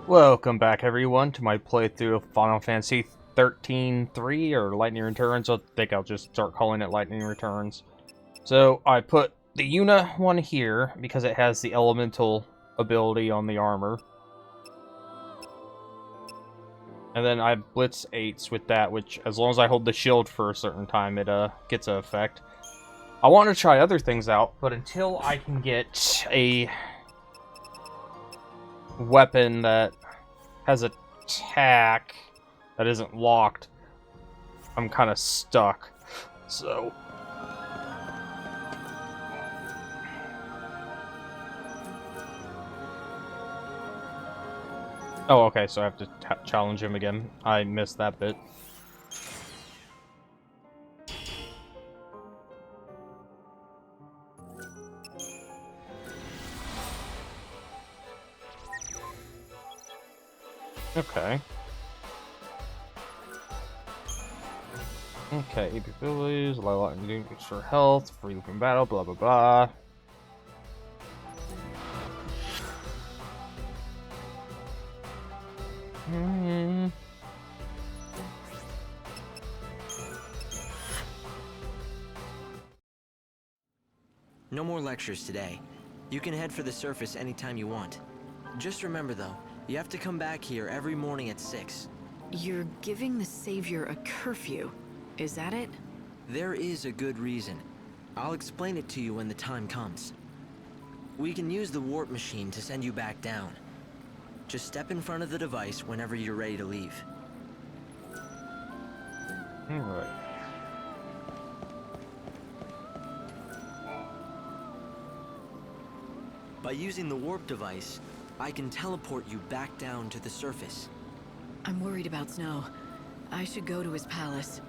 Welcome back, everyone, to my playthrough of Final Fantasy 13-3, or Lightning Returns. I think I'll just start calling it Lightning Returns. So, I put the Yuna one here, because it has the elemental ability on the armor. And then I Blitz 8s with that, which, as long as I hold the shield for a certain time, it gets an effect. I want to try other things out, but until I can get a weapon that has attack that isn't locked, I'm kind of stuck. So oh, okay, so I have to challenge him again. I missed that bit. Okay. Okay, AP abilities, allow lightning extra health, free from battle, blah blah blah. No more lectures today. You can head for the surface anytime you want. Just remember though, you have to come back here every morning at 6. You're giving the Savior a curfew. Is that it? There is a good reason. I'll explain it to you when the time comes. We can use the warp machine to send you back down. Just step in front of the device whenever you're ready to leave. Alright. By using the warp device, I can teleport you back down to the surface. I'm worried about Snow. I should go to his palace.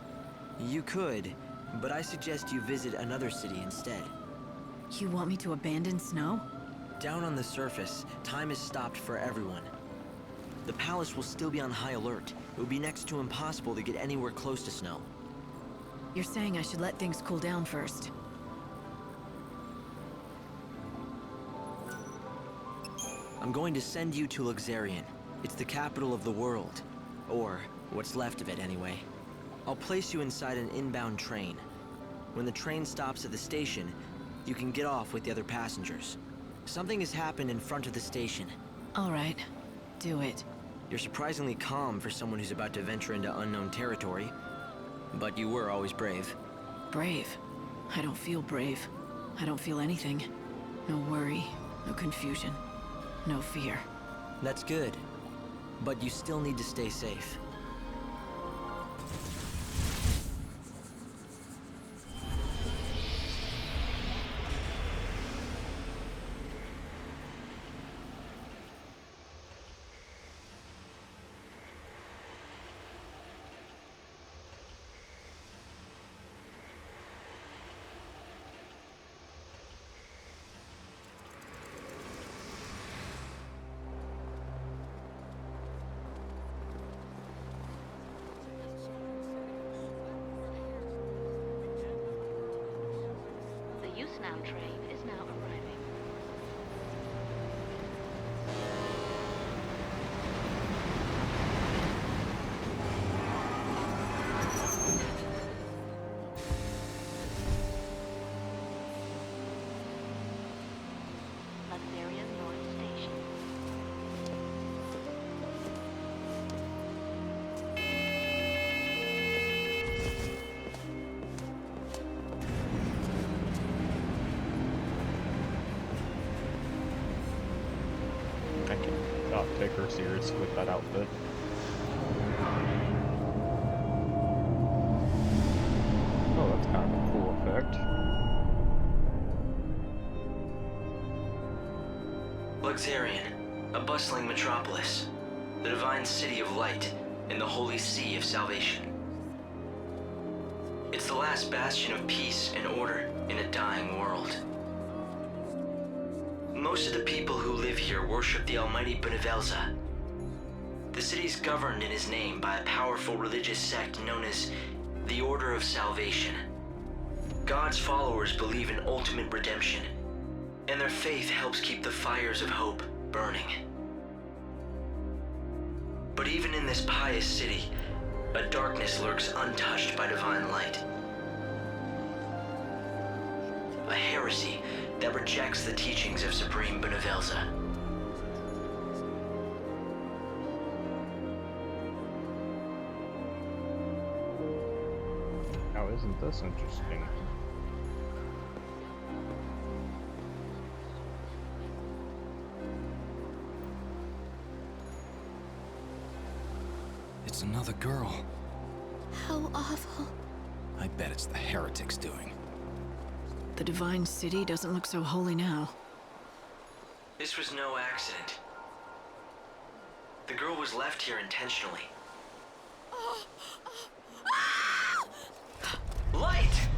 You could, but I suggest you visit another city instead. You want me to abandon Snow? Down on the surface, time is stopped for everyone. The palace will still be on high alert. It would be next to impossible to get anywhere close to Snow. You're saying I should let things cool down first. I'm going to send you to XIII. It's the capital of the world. Or, what's left of it anyway. I'll place you inside an inbound train. When the train stops at the station, you can get off with the other passengers. Something has happened in front of the station. All right. Do it. You're surprisingly calm for someone who's about to venture into unknown territory. But you were always brave. Brave? I don't feel brave. I don't feel anything. No worry. No confusion. No fear. That's good. But you still need to stay safe. The XIII train is now arriving. Latveria North Station. I cannot take her serious with that outfit. Oh, that's kind of a cool effect. XIII, a bustling metropolis. The divine city of light in the holy sea of salvation. It's the last bastion of peace and order in a dying world. Most of the people who live here worship the almighty Bhunivelza. The city is governed in his name by a powerful religious sect known as the Order of Salvation. God's followers believe in ultimate redemption, and their faith helps keep the fires of hope burning. But even in this pious city, a darkness lurks untouched by divine light. A heresy that rejects the teachings of Supreme Bhunivelza. Now, isn't this interesting? It's another girl. How awful. I bet it's the heretics doing. The Divine City doesn't look so holy now. This was no accident. The girl was left here intentionally. Light!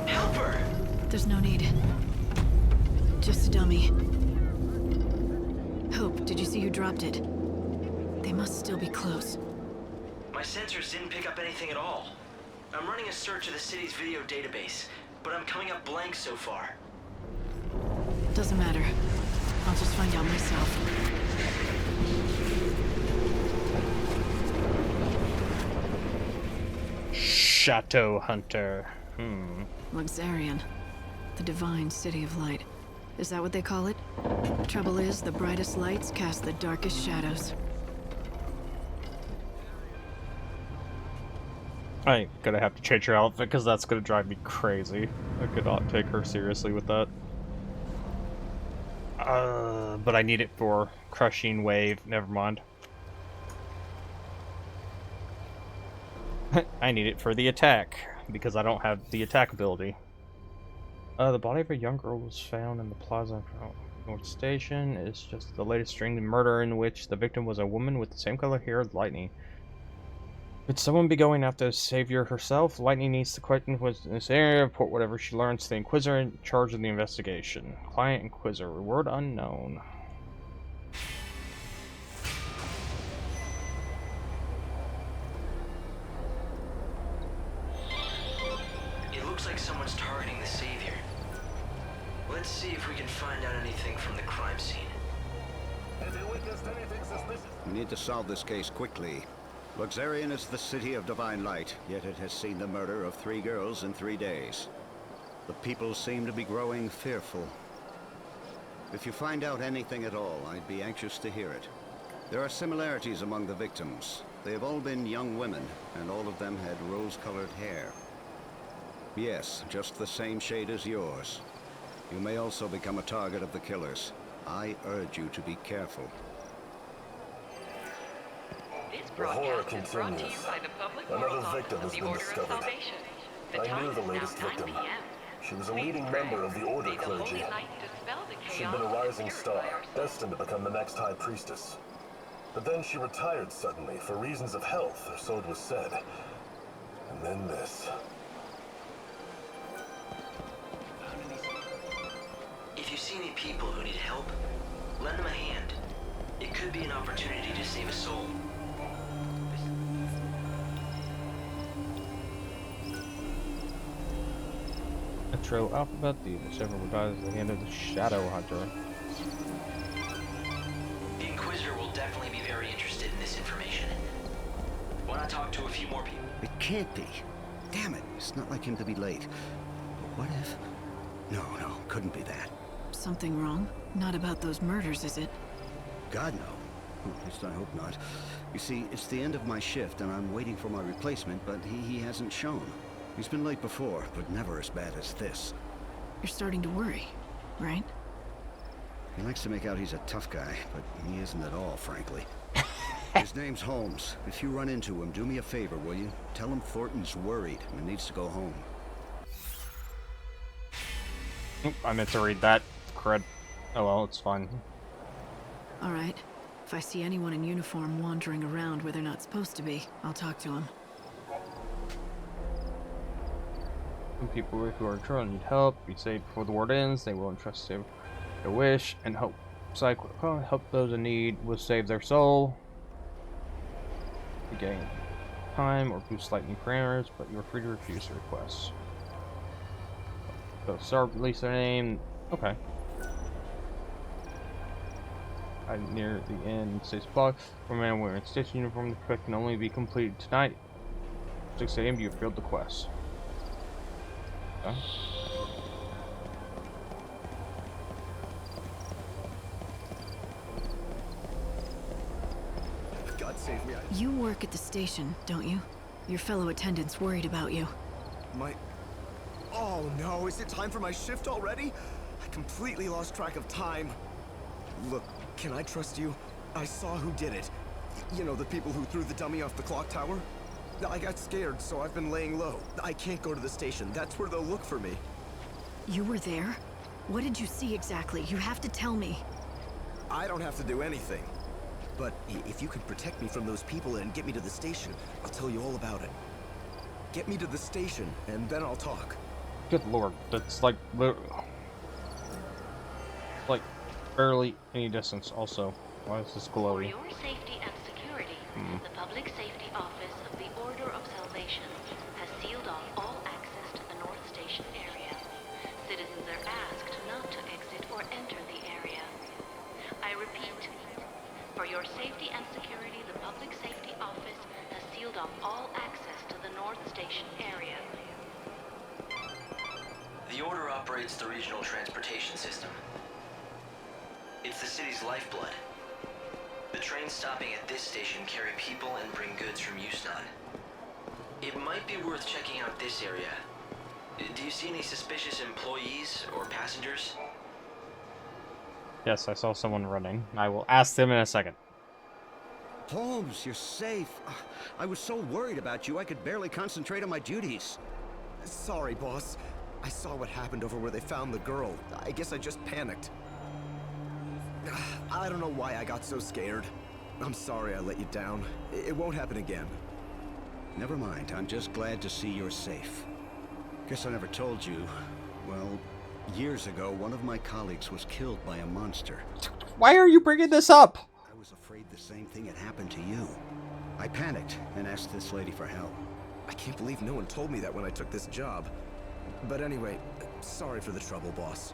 Help her! There's no need. Just a dummy. Hope, did you see who dropped it? They must still be close. My sensors didn't pick up anything at all. I'm running a search of the city's video database, but I'm coming up blank so far. Doesn't matter. I'll just find out myself. Chateau Hunter. Luxarian. The Divine City of Light. Is that what they call it? Trouble is, the brightest lights cast the darkest shadows. I ain't gonna have to change her outfit because that's gonna drive me crazy. I could not take her seriously with that. But I need it for Crushing Wave. Never mind. I need it for the attack because I don't have the attack ability. The body of a young girl was found in the plaza of North Station. It's just the latest string of murder in which the victim was a woman with the same color hair as Lightning. Could someone be going after the Savior herself? Lightning needs to question what's in this area, report whatever she learns to the Inquisitor in charge of the investigation. Client Inquisitor, reward unknown. It looks like someone's targeting the Savior. Let's see if we can find out anything from the crime scene. We need to solve this case quickly. Luxarian is the city of divine light, yet it has seen the murder of 3 girls in 3 days. The people seem to be growing fearful. If you find out anything at all, I'd be anxious to hear it. There are similarities among the victims. They have all been young women, and all of them had rose-colored hair. Yes, just the same shade as yours. You may also become a target of the killers. I urge you to be careful. This broadcast is brought to you by the Public Morals Office of the Order of Salvation. The time is now 9 p.m. She was a leading member of the Order clergy. She'd been a rising star, destined to become the next High Priestess. But then she retired suddenly, for reasons of health, or so it was said. And then this. If you see any people who need help, lend them a hand. It could be an opportunity to save a soul. Metro Alphabet, the whichever will die at the end of the Shadow Hunter. The Inquisitor will definitely be very interested in this information. Why not talk to a few more people? It can't be. Damn it, it's not like him to be late. But what if... No, couldn't be that. Something wrong? Not about those murders, is it? God, no. Well, at least I hope not. You see, it's the end of my shift, and I'm waiting for my replacement, but he hasn't shown. He's been late before, but never as bad as this. You're starting to worry, right? He likes to make out he's a tough guy, but he isn't at all, frankly. His name's Holmes. If you run into him, do me a favor, will you? Tell him Thornton's worried and needs to go home. Oop, I meant to read that. Crud. Oh well, it's fine. Alright. If I see anyone in uniform wandering around where they're not supposed to be, I'll talk to them. Some people who are trying to need help be saved before the war ends. They will entrust their wish and hope. Help those in need will save their soul. You gain time or boost lightning parameters, but you are free to refuse the request. So start release their name. Okay. Near the end, 6 o'clock. For a man wearing station uniform, the quest can only be completed tonight. 6 a.m. You have failed the quest. Okay. God save me. You work at the station, don't you? Your fellow attendants worried about you. Oh no, is it time for my shift already? I completely lost track of time. Look, can I trust you? I saw who did it. You know, the people who threw the dummy off the clock tower? I got scared, so I've been laying low. I can't go to the station. That's where they'll look for me. You were there? What did you see exactly? You have to tell me. I don't have to do anything. But if you can protect me from those people and get me to the station, I'll tell you all about it. Get me to the station, and then I'll talk. Good lord, that's like barely any distance. Also, why is this For glowy? your safety and security, the Public Safety Office of the Order of Salvation has sealed off all access to the North Station area. Citizens are asked not to exit or enter the area. I repeat, for your safety and security, the Public Safety Office has sealed off all access to the North Station area. The Order operates the regional transportation system. It's the city's lifeblood. The trains stopping at this station carry people and bring goods from Yusnan. It might be worth checking out this area. Do you see any suspicious employees or passengers? Yes, I saw someone running. I will ask them in a second. Holmes, you're safe. I was so worried about you, I could barely concentrate on my duties. Sorry, boss. I saw what happened over where they found the girl. I guess I just panicked. I don't know why I got so scared. I'm sorry I let you down. It won't happen again. Never mind, I'm just glad to see you're safe. Guess I never told you. Well, years ago, one of my colleagues was killed by a monster. Why are you bringing this up? I was afraid the same thing had happened to you. I panicked and asked this lady for help. I can't believe no one told me that when I took this job. But anyway, sorry for the trouble, boss.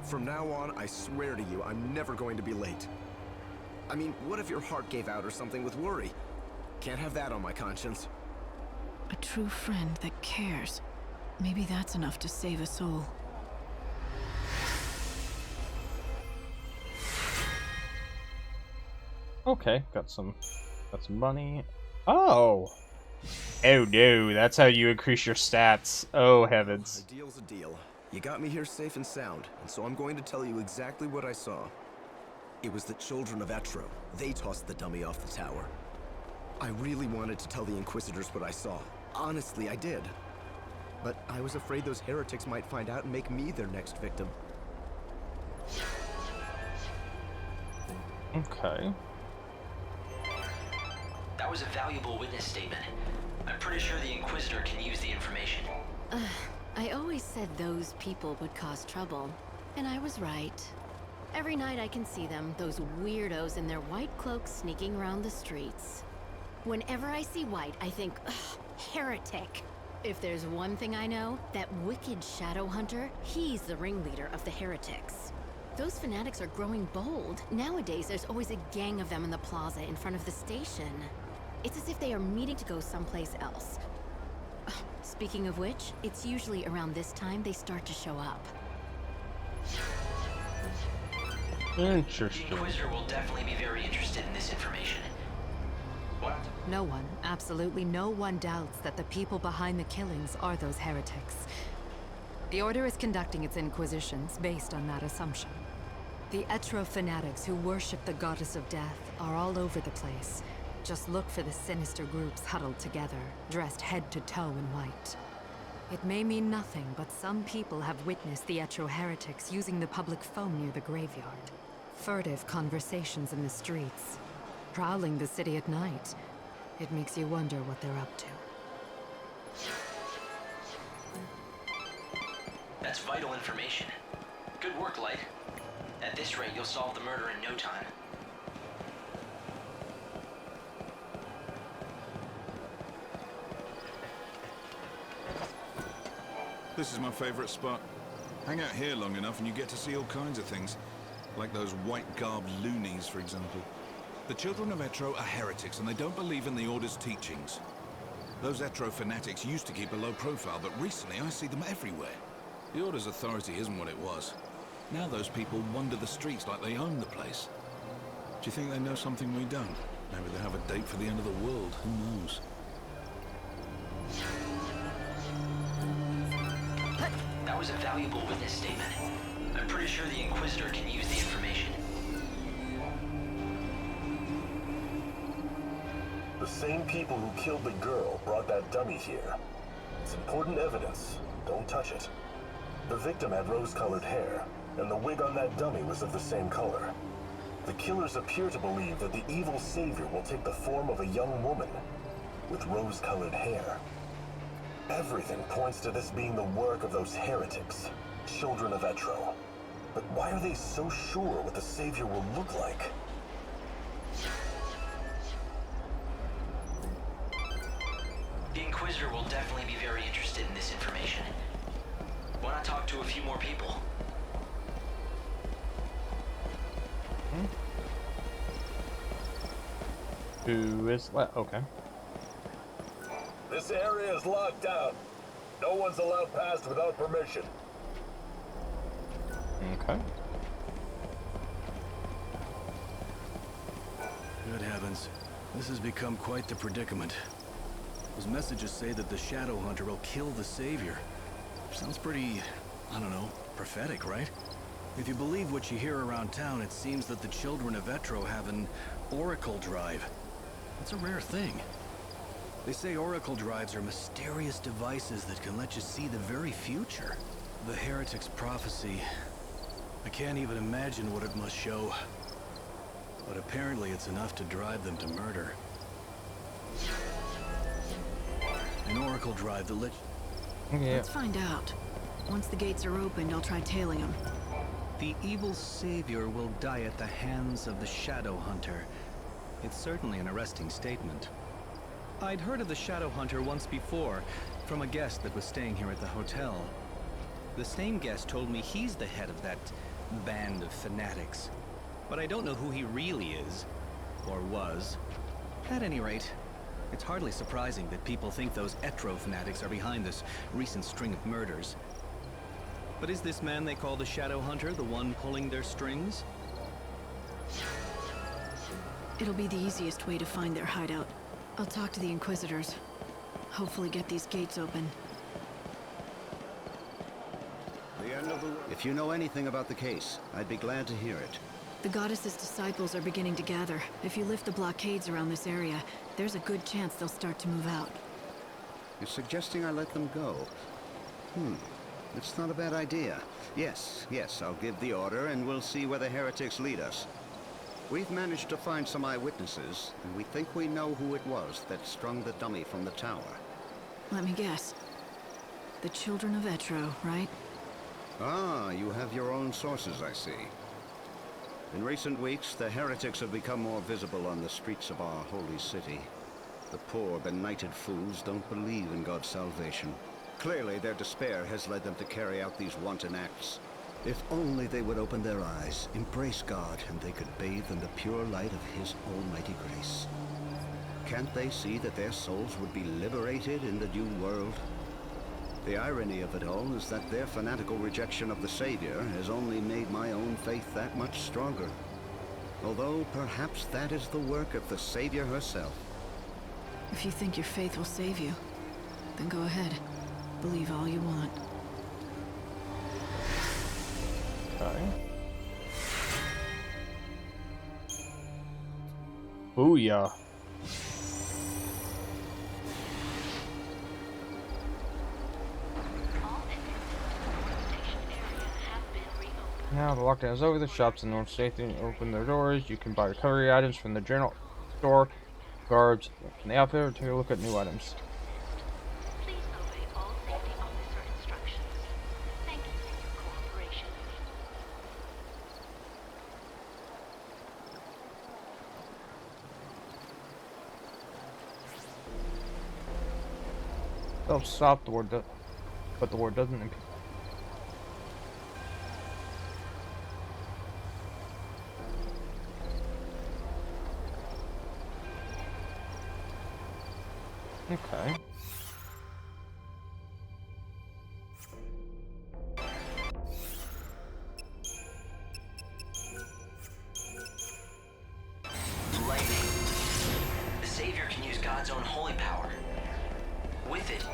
From now on, I swear to you, I'm never going to be late. I mean, what if your heart gave out or something with worry? Can't have that on my conscience. A true friend that cares. Maybe that's enough to save a soul. Okay, got some money. Oh! Oh no, that's how you increase your stats. Oh heavens. A deal's a deal. You got me here safe and sound, and so I'm going to tell you exactly what I saw. It was the children of Etro. They tossed the dummy off the tower. I really wanted to tell the Inquisitors what I saw. Honestly, I did. But I was afraid those heretics might find out and make me their next victim. Okay. That was a valuable witness statement. I'm pretty sure the Inquisitor can use the information. I always said those people would cause trouble, and I was right. Every night I can see them, those weirdos in their white cloaks sneaking around the streets. Whenever I see white, I think, ugh, heretic. If there's one thing I know, that wicked shadow hunter, he's the ringleader of the heretics. Those fanatics are growing bold. Nowadays, there's always a gang of them in the plaza in front of the station. It's as if they are meeting to go someplace else. Speaking of which, it's usually around this time they start to show up. Interesting. The Inquisitor will definitely be very interested in this information. What? No one, absolutely no one doubts that the people behind the killings are those heretics. The Order is conducting its inquisitions based on that assumption. The Etro fanatics who worship the goddess of death are all over the place. Just look for the sinister groups huddled together, dressed head to toe in white. It may mean nothing, but some people have witnessed the Etro heretics using the public phone near the graveyard. Furtive conversations in the streets. Prowling the city at night. It makes you wonder what they're up to. That's vital information. Good work, Light. At this rate, you'll solve the murder in no time. This is my favorite spot. Hang out here long enough and you get to see all kinds of things. Like those white-garbed loonies, for example. The children of Etro are heretics and they don't believe in the Order's teachings. Those Etro fanatics used to keep a low profile, but recently I see them everywhere. The Order's authority isn't what it was. Now those people wander the streets like they own the place. Do you think they know something we don't? Maybe they have a date for the end of the world, who knows? That was a valuable witness statement. I'm pretty sure the Inquisitor can use the information. The same people who killed the girl brought that dummy here. It's important evidence. Don't touch it. The victim had rose-colored hair, and the wig on that dummy was of the same color. The killers appear to believe that the evil savior will take the form of a young woman with rose-colored hair. Everything points to this being the work of those heretics, children of Etro. But why are they so sure what the savior will look like? The Inquisitor will definitely be very interested in this information. Why not talk to a few more people? Who is left? Okay. This area is locked down. No one's allowed past without permission. Okay. Good heavens. This has become quite the predicament. Those messages say that the Shadow Hunter will kill the Savior. Sounds pretty, I don't know, prophetic, right? If you believe what you hear around town, it seems that the children of Etro have an Oracle Drive. It's a rare thing. They say Oracle Drives are mysterious devices that can let you see the very future. The Heretic's prophecy. I can't even imagine what it must show. But apparently it's enough to drive them to murder. An Oracle Drive that let... Yeah. Let's find out. Once the gates are opened, I'll try tailing them. The evil savior will die at the hands of the Shadow Hunter. It's certainly an arresting statement. I'd heard of the Shadow Hunter once before, from a guest that was staying here at the hotel. The same guest told me he's the head of that band of fanatics. But I don't know who he really is, or was. At any rate, it's hardly surprising that people think those Etro fanatics are behind this recent string of murders. But is this man they call the Shadow Hunter the one pulling their strings? It'll be the easiest way to find their hideout. I'll talk to the Inquisitors. Hopefully get these gates open. If you know anything about the case, I'd be glad to hear it. The Goddess's disciples are beginning to gather. If you lift the blockades around this area, there's a good chance they'll start to move out. You're suggesting I let them go? It's not a bad idea. Yes, I'll give the order and we'll see where the heretics lead us. We've managed to find some eyewitnesses, and we think we know who it was that strung the dummy from the tower. Let me guess. The children of Etro, right? Ah, you have your own sources, I see. In recent weeks, the heretics have become more visible on the streets of our holy city. The poor, benighted fools don't believe in God's salvation. Clearly, their despair has led them to carry out these wanton acts. If only they would open their eyes, embrace God, and they could bathe in the pure light of His almighty grace. Can't they see that their souls would be liberated in the new world? The irony of it all is that their fanatical rejection of the Savior has only made my own faith that much stronger. Although perhaps that is the work of the Savior herself. If you think your faith will save you, then go ahead. Believe all you want. Okay. Booyah. Now the lockdown is over. The shops in North Station open their doors. You can buy recovery items from the general store, guards from the outfit, or take a look at new items. Please obey all safety officer instructions. Thank you for your cooperation. They'll stop the word, but the word doesn't impede. Okay. Lightning. The Savior can use God's own holy power. With it,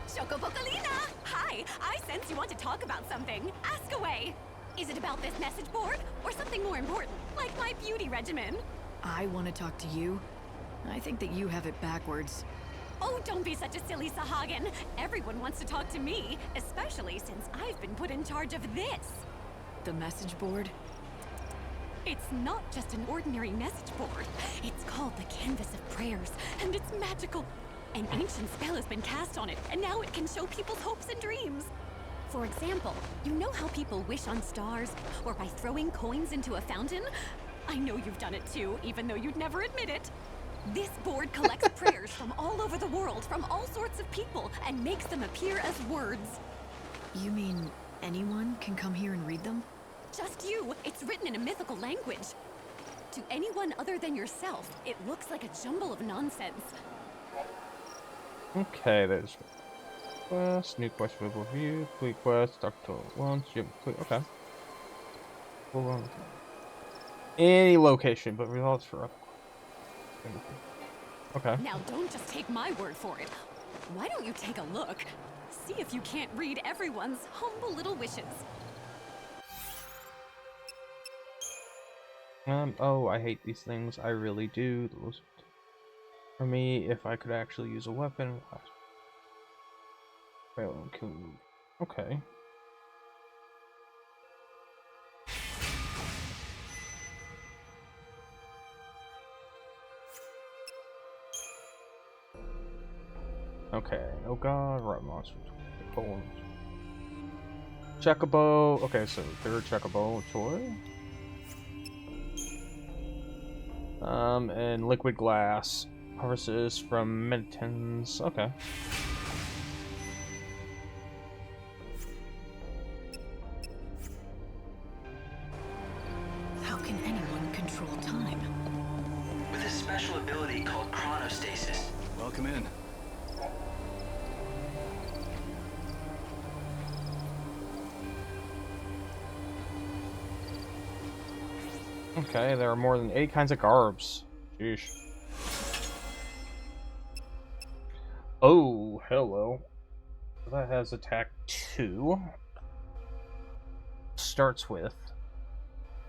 Chocobocolina! Hi! I sense you want to talk about something. Ask away! Is it about this message board? Or something more important, like my beauty regimen? I want to talk to you. I think that you have it backwards. Oh, don't be such a silly Sahagin. Everyone wants to talk to me, especially since I've been put in charge of this. The message board? It's not just an ordinary message board. It's called the Canvas of Prayers, and it's magical. An ancient spell has been cast on it, and now it can show people's hopes and dreams. For example, you know how people wish on stars, or by throwing coins into a fountain? I know you've done it too, even though you'd never admit it. This board collects prayers from all over the world, from all sorts of people, and makes them appear as words. You mean anyone can come here and read them? Just you. It's written in a mythical language. To anyone other than yourself, it looks like a jumble of nonsense. Okay, there's quest, new quest available view, complete quest, Dr. once, yep, complete, okay. Hold on. Any location, but results for other. Okay. Now don't just take my word for it. Why don't you take a look? See if you can't read everyone's humble little wishes. Oh, I hate these things. I really do. Those, for me, if I could actually use a weapon. Okay. Okay. Oh god, right monsters. Chocobo. Okay, so third chocobo toy. And liquid glass. Horses from Meditans. Okay. How can anyone control time? with a special ability called chronostasis. Welcome in. Okay, there are more than 8 kinds of garbs. Sheesh. Oh, hello. That has attack 2. Starts with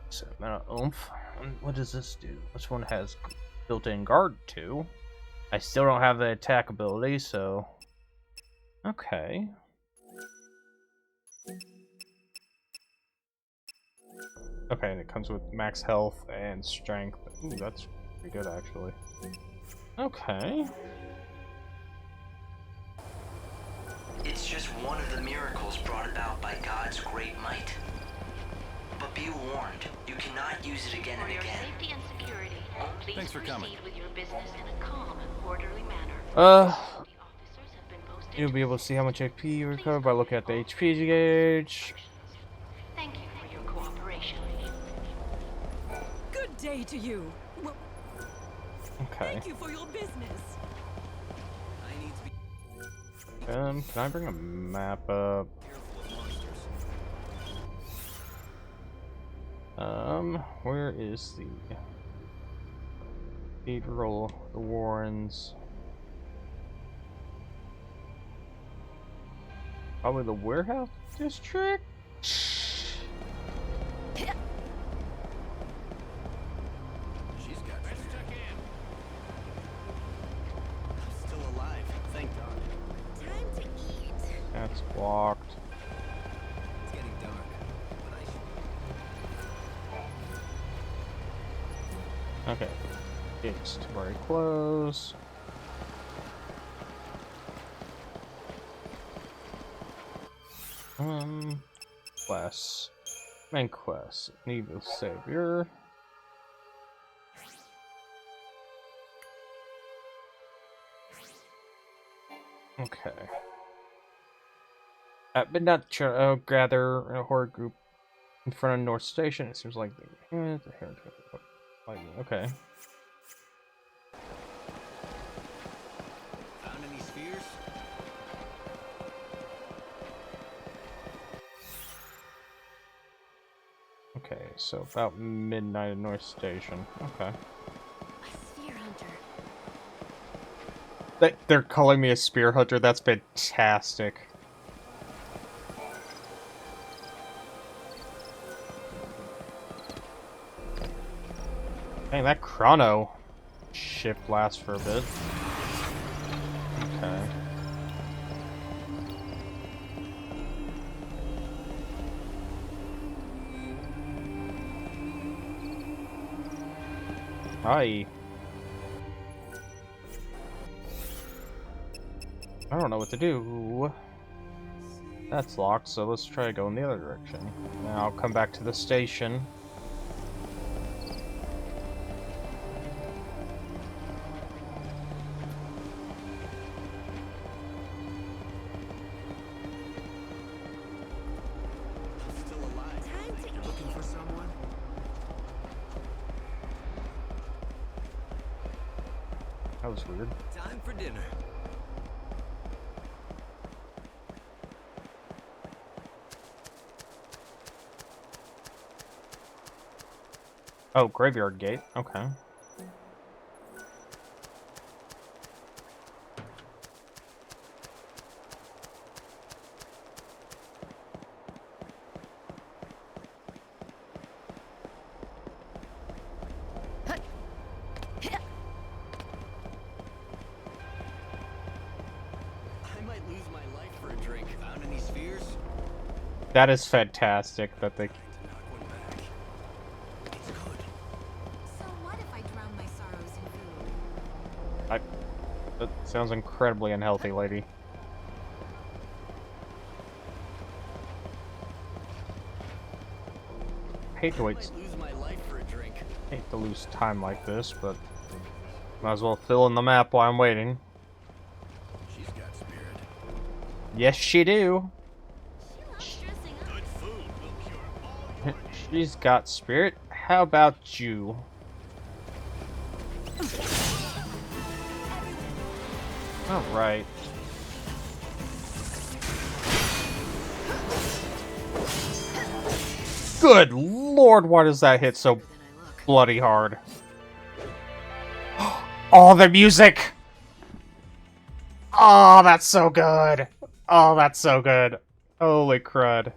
so amount of oomph. What does this do? This one has built-in guard 2. I still don't have the attack ability, so okay. Okay, and it comes with max health and strength. Ooh, that's pretty good, actually. Okay. It's just one of the miracles brought about by God's great might. But be warned, you cannot use it again and For your again. safety and security, please Thanks for coming. proceed with your business in a calm and orderly manner. You'll be able to see how much HP you recover by looking at the HP gauge. Thank you for your cooperation. Good day to you. Well, Okay. thank you for your business. Can I bring a map up? Where is the Cathedral, the Warrens? Probably the Warehouse District? She's got I'm still alive, thank God. Time to eat. That's blocked. It's getting dark, but I should... Okay. It's very close. Quest. Main quest. Need the Savior. Okay. At midnight, gather a horde group in front of North Station. It seems like the okay. so about midnight at North Station. Okay. A sphere hunter. They're calling me a spear hunter. That's fantastic. Dang, that chrono shift lasts for a bit. Okay. Hi. I don't know what to do. That's locked, so let's try to go in the other direction. Now I'll come back to the station. Still alive. You're looking for someone? That was weird. Time for dinner. Oh, graveyard gate. Okay. I might lose my life for a drink. Found any spheres? That is fantastic that they... So what if I drown my sorrows in food? That sounds incredibly unhealthy, lady. Hate to wait. Lose my life for a drink. Hate to lose time like this, but might as well fill in the map while I'm waiting. She's got spirit. Yes, she do. Good food will cure all your She's got spirit. How about you? Alright. Good lord, why does that hit so bloody hard? Oh, the music! Oh, that's so good! Oh, that's so good. Holy crud.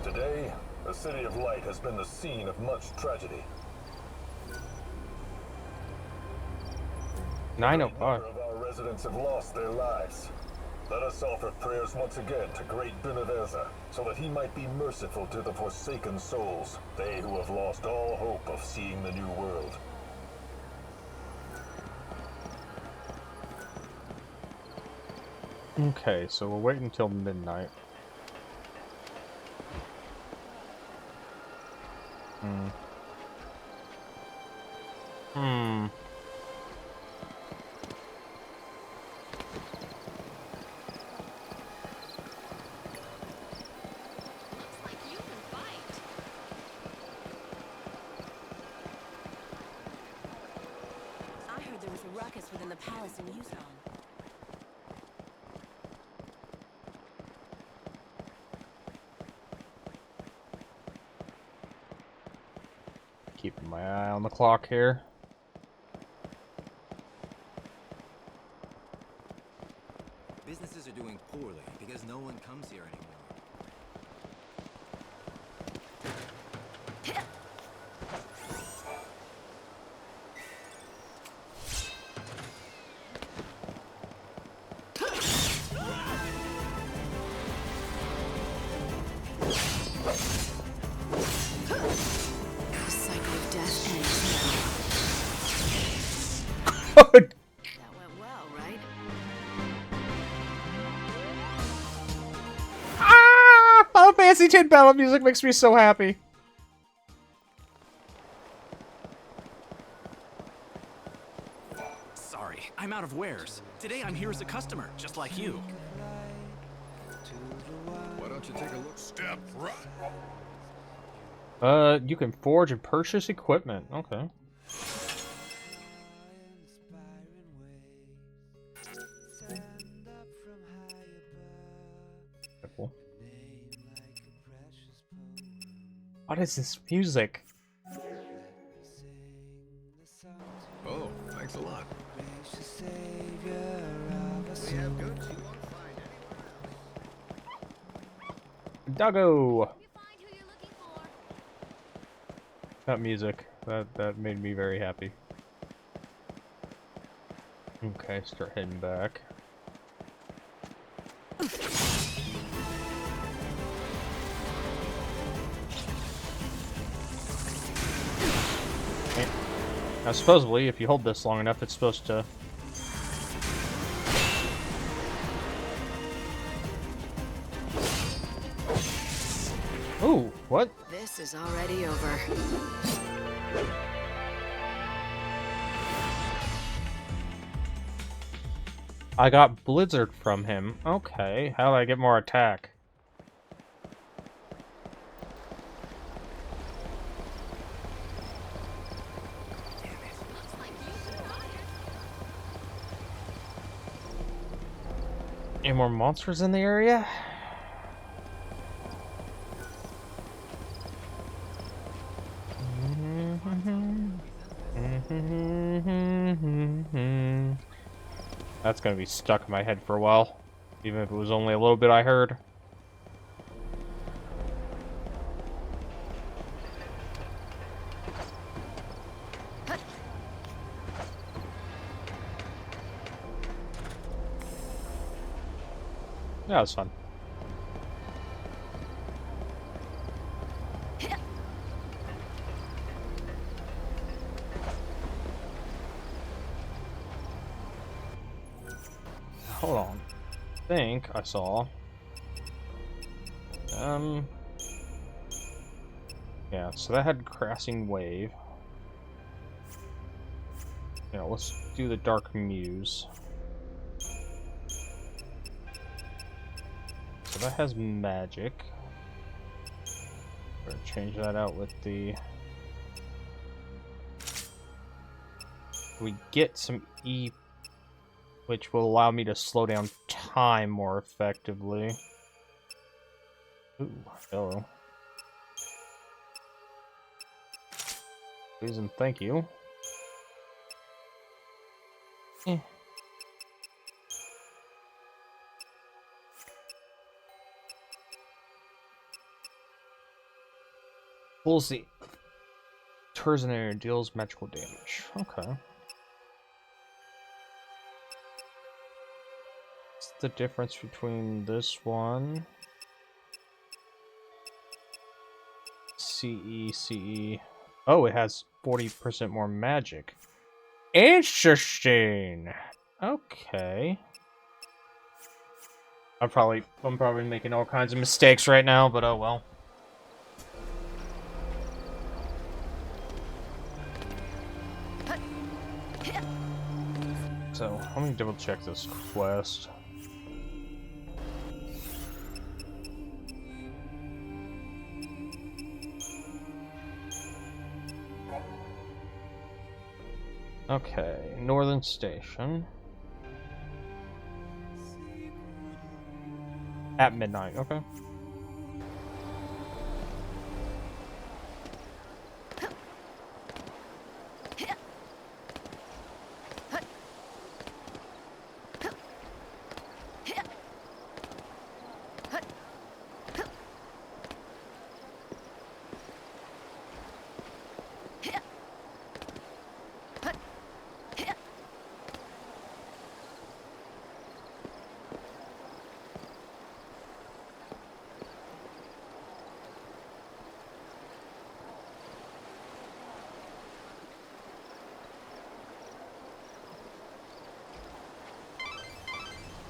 Today, the City of Light has been the scene of much tragedy. 905. Many of our residents have lost their lives. Let us offer prayers once again to great Bhunivelza, so that he might be merciful to the forsaken souls, they who have lost all hope of seeing the new world. Okay, so we'll wait until midnight. Hmm. I heard there was a ruckus within the palace in Yuzon. Keeping my eye on the clock here. Businesses are doing poorly because no one comes here anymore. The cycle of death ends now. Good. That went well, right? Ah! Final Fantasy X battle music makes me so happy. Sorry, I'm out of wares. Today I'm here as a customer, just like you. Why don't you take a look? Step right. You can forge and purchase equipment. Okay. What is this music? Oh, thanks a lot. We have goods you won't find anywhere. Doggo! That music. That made me very happy. Okay, start heading back. Okay. Now, supposedly, if you hold this long enough, it's supposed to... Ooh, what? This is already over. I got Blizzard from him. Okay, how do I get more attack? Any more monsters in the area? That's gonna be stuck in my head for a while, even if it was only a little bit I heard. That was fun. Hold on. I think I saw. Yeah, so that had Crashing Wave. Yeah, let's do the Dark Muse. So that has magic. We're gonna change that out with the... We get some E, which will allow me to slow down time more effectively. Ooh, hello. Please and thank you. Pulls the Terminator, deals magical damage. Okay. What's the difference between this one? CE. Oh, it has 40% more magic. Interesting. Okay. I'm probably making all kinds of mistakes right now, but oh well. So, let me double check this quest. Okay, Northern Station. At midnight, okay.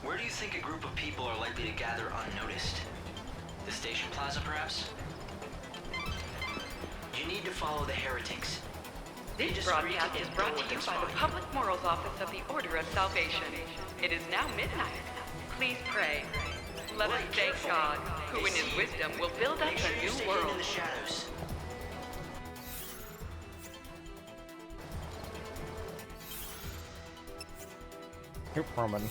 Where do you think a group of people are likely to gather unnoticed? The station plaza, perhaps? You need to follow the heretics. This broadcast is brought to you by the Public Morals Office of the Order of Salvation. It is now midnight. Please pray. Let us thank God, who in his wisdom will build us a new world. In the shadows. Here, Roman.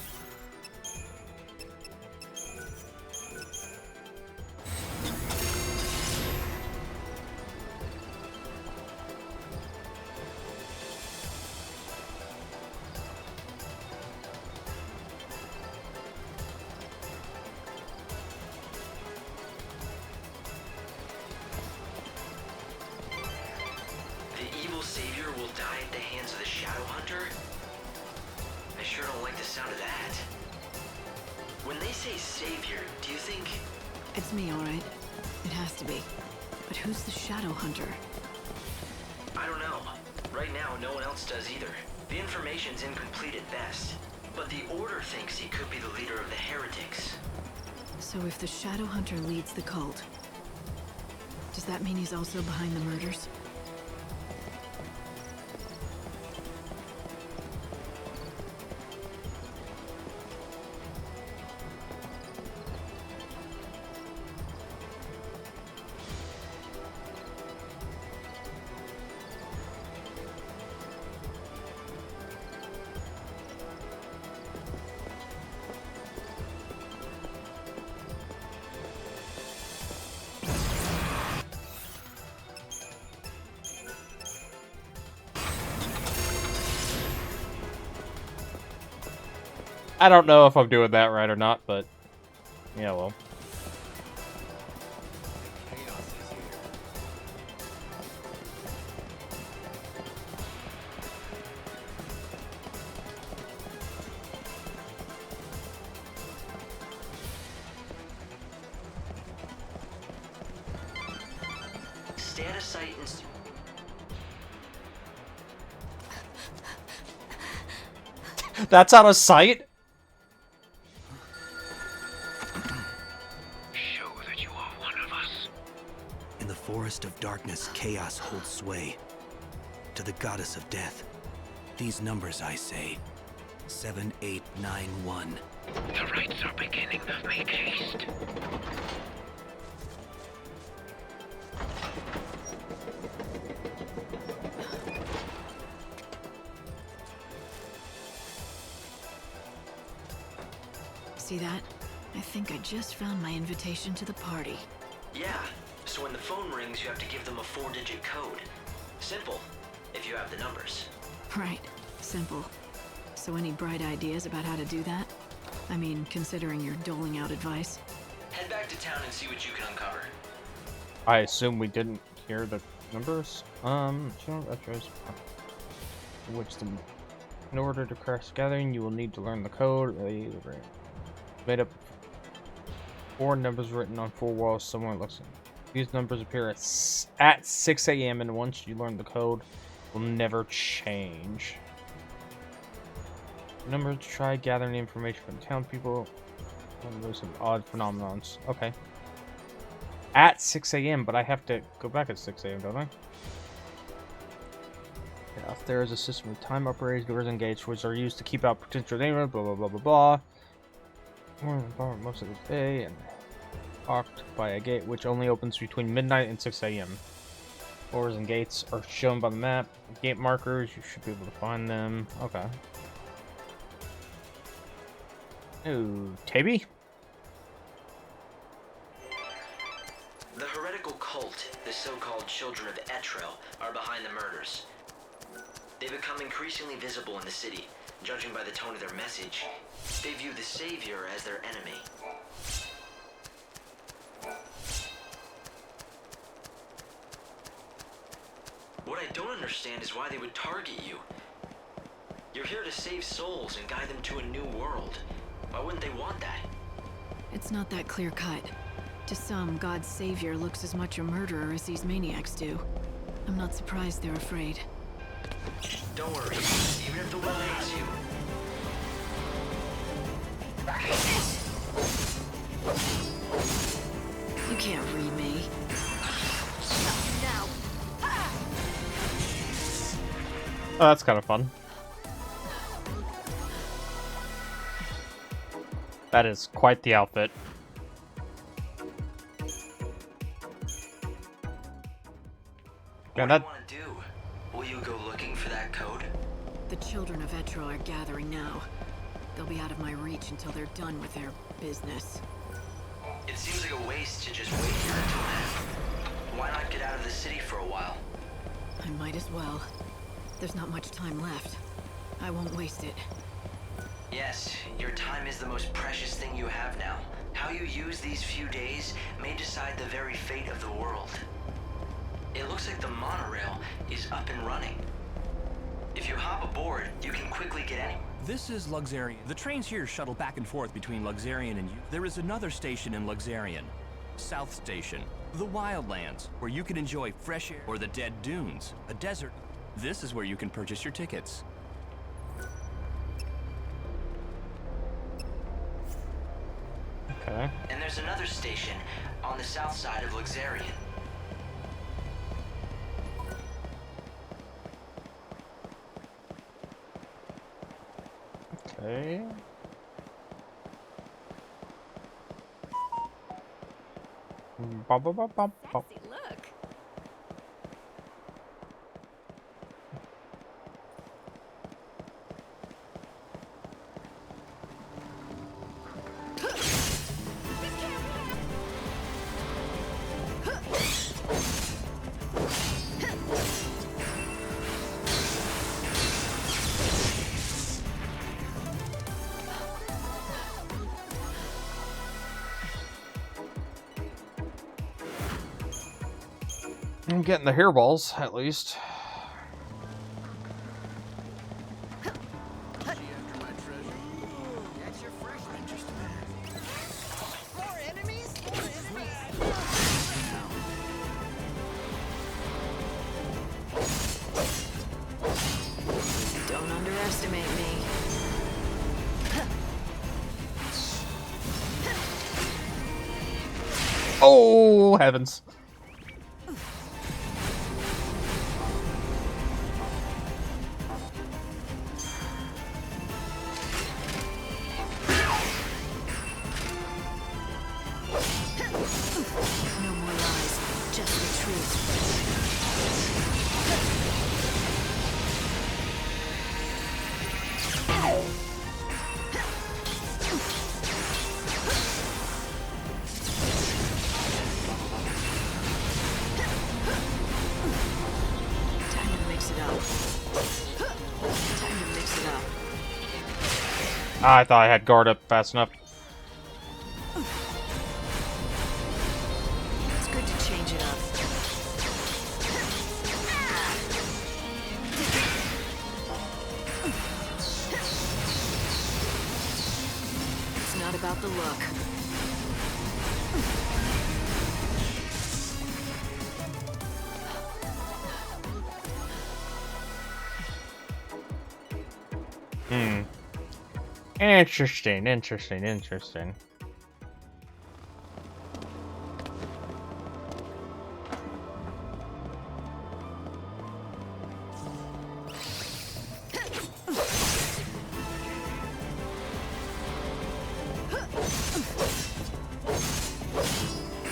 die at the hands of the Shadow Hunter? I sure don't like the sound of that. When they say savior, do you think... It's me, alright. It has to be. But who's the Shadow Hunter? I don't know. Right now, no one else does either. The information's incomplete at best. But the Order thinks he could be the leader of the heretics. So if the Shadow Hunter leads the cult, does that mean he's also behind the murders? I don't know if I'm doing that right or not, but yeah, well. Stay out of sight and... That's out of sight? Show that you are one of us. In the forest of darkness, chaos holds sway. To the goddess of death, these numbers I say. 7891. The rites are beginning. Make haste. See that? I think I just found my invitation to the party. Yeah, so when the phone rings, you have to give them a 4-digit code. Simple, if you have the numbers. Right. Simple. So any bright ideas about how to do that? I mean, considering you're doling out advice. Head back to town and see what you can uncover. I assume we didn't hear the numbers. Which the... In order to crash gathering, you will need to learn the code. Made up 4 numbers written on 4 walls somewhere. Looks. These numbers appear at 6 a.m. and once you learn the code, will never change. Numbers to try gathering information from town people. There's some odd phenomenons. Okay. At 6 a.m., but I have to go back at 6 a.m., don't I? Yeah, if there is a system of time operators, doors and gates, which are used to keep out potential danger, blah blah blah blah blah. Most of the day and locked by a gate which only opens between midnight and 6 a.m. Doors and gates are shown by the map. Gate markers, you should be able to find them. Okay. Ooh, Taby? The heretical cult, the so-called Children of Etro, are behind the murders. They become increasingly visible in the city. Judging by the tone of their message, they view the Savior as their enemy. What I don't understand is why they would target you. You're here to save souls and guide them to a new world. Why wouldn't they want that? It's not that clear-cut. To some, God's savior looks as much a murderer as these maniacs do. I'm not surprised they're afraid. Don't worry, even if the world hates you. You can't read me. Now. Oh, that's kind of fun. That is quite the outfit. What do you want to do? Will you go looking for that code? The children of Etro are gathering now. They'll be out of my reach until they're done with their business. It seems like a waste to just wait here until then. Why not get out of the city for a while? I might as well. There's not much time left. I won't waste it. Yes, your time is the most precious thing you have now. How you use these few days may decide the very fate of the world. It looks like the monorail is up and running. If you hop aboard, you can quickly get any... This is Luxarian. The trains here shuttle back and forth between Luxarian and you. There is another station in Luxarian. South Station. The Wildlands, where you can enjoy fresh air, or the Dead Dunes, a desert. This is where you can purchase your tickets. Okay. And there's another station on the south side of Luxarian. Okay. Ba ba ba ba ba. Sexy look. I'm getting the hairballs, at least. Don't underestimate me. Oh, heavens. No more lies, just the truth. Time to mix it up. Time to mix it up. I thought I had guard up fast enough. It's good to change it up. It's not about the look. Interesting, interesting, interesting.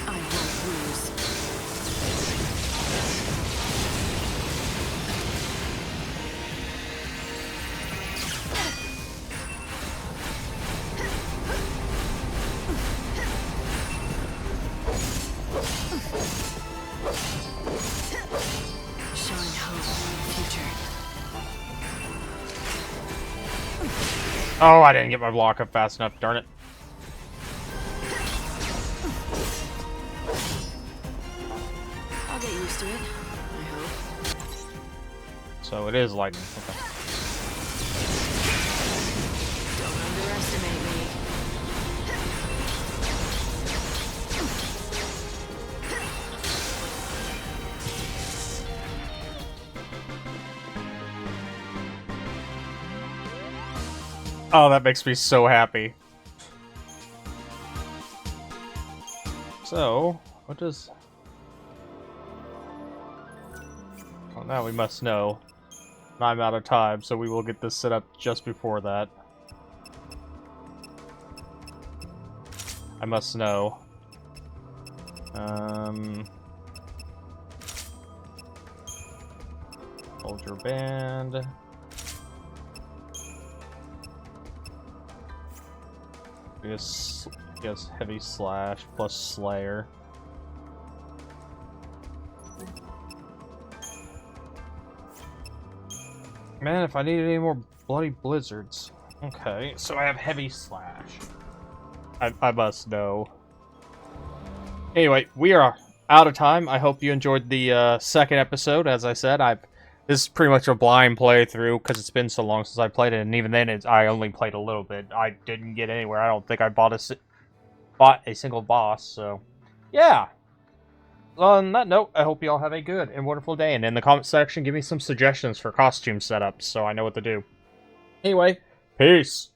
I won't lose. Showing hope for the future. Oh, I didn't get my block up fast enough, darn it. I'll get used to it, I hope. So it is lightning. Okay. Don't underestimate me. Oh, that makes me so happy. So, what does... Well, now we must know. I'm out of time, so we will get this set up just before that. I must know. Hold your band. Yes, heavy slash plus slayer. Man, if I needed any more bloody blizzards. Okay, so I have heavy slash. I must know. Anyway, we are out of time. I hope you enjoyed the second episode. As I said, I've This is pretty much a blind playthrough because it's been so long since I played it, and even then, I only played a little bit. I didn't get anywhere. I don't think I bought a single boss. So, yeah. On that note, I hope you all have a good and wonderful day. And in the comment section, give me some suggestions for costume setups so I know what to do. Anyway, peace.